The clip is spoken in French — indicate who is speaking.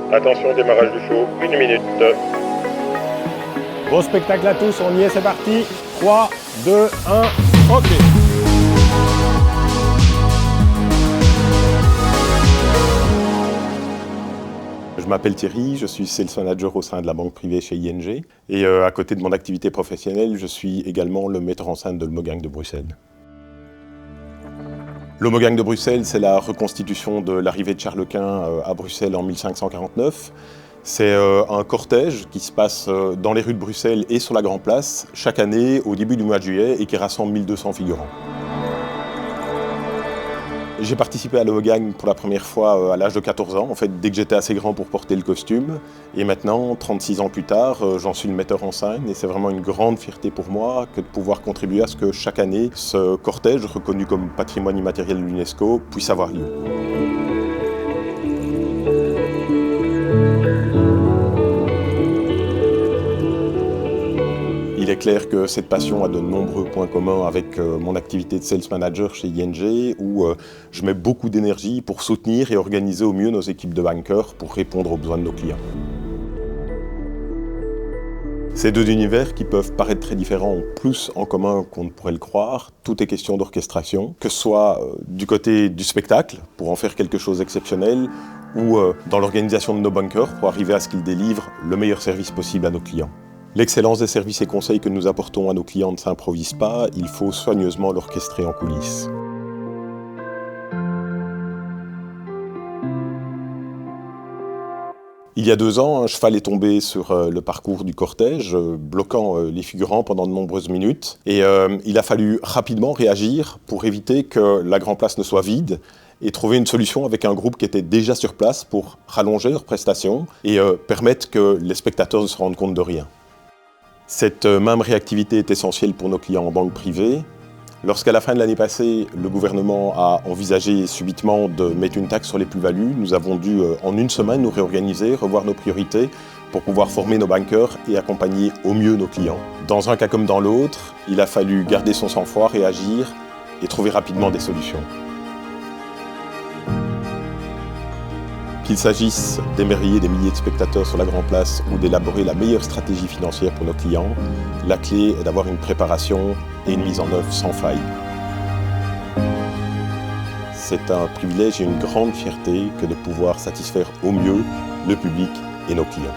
Speaker 1: Attention, démarrage du show, 1 minute.
Speaker 2: Beau spectacle à tous, on y est, c'est parti. 3, 2, 1, ok.
Speaker 3: Je m'appelle Thierry, je suis sales manager au sein de la banque privée chez ING. Et à côté de mon activité professionnelle, je suis également le metteur en scène de l'Homogang de Bruxelles. L'Homogang de Bruxelles, c'est la reconstitution de l'arrivée de Charles Quint à Bruxelles en 1549. C'est un cortège qui se passe dans les rues de Bruxelles et sur la Grand Place chaque année au début du mois de juillet et qui rassemble 1200 figurants. J'ai participé à l'Homogang pour la première fois à l'âge de 14 ans, en fait, dès que j'étais assez grand pour porter le costume. Et maintenant, 36 ans plus tard, j'en suis le metteur en scène et c'est vraiment une grande fierté pour moi que de pouvoir contribuer à ce que chaque année, ce cortège, reconnu comme patrimoine immatériel de l'UNESCO, puisse avoir lieu. Il est clair que cette passion a de nombreux points communs avec mon activité de sales manager chez ING où je mets beaucoup d'énergie pour soutenir et organiser au mieux nos équipes de bankers pour répondre aux besoins de nos clients. Ces deux univers qui peuvent paraître très différents ont plus en commun qu'on ne pourrait le croire. Tout est question d'orchestration, que ce soit du côté du spectacle, pour en faire quelque chose d'exceptionnel, ou dans l'organisation de nos bankers pour arriver à ce qu'ils délivrent le meilleur service possible à nos clients. L'excellence des services et conseils que nous apportons à nos clients ne s'improvise pas, il faut soigneusement l'orchestrer en coulisses. Il y a 2 ans, un cheval est tombé sur le parcours du cortège, bloquant les figurants pendant de nombreuses minutes. Et il a fallu rapidement réagir pour éviter que la Grand Place ne soit vide et trouver une solution avec un groupe qui était déjà sur place pour rallonger leurs prestations et permettre que les spectateurs ne se rendent compte de rien. Cette même réactivité est essentielle pour nos clients en banque privée. Lorsqu'à la fin de l'année passée, le gouvernement a envisagé subitement de mettre une taxe sur les plus-values, nous avons dû en une semaine nous réorganiser, revoir nos priorités pour pouvoir former nos bankers et accompagner au mieux nos clients. Dans un cas comme dans l'autre, il a fallu garder son sang-froid, réagir et trouver rapidement des solutions. Qu'il s'agisse d'émerveiller des milliers de spectateurs sur la Grand Place ou d'élaborer la meilleure stratégie financière pour nos clients, la clé est d'avoir une préparation et une mise en œuvre sans faille. C'est un privilège et une grande fierté que de pouvoir satisfaire au mieux le public et nos clients.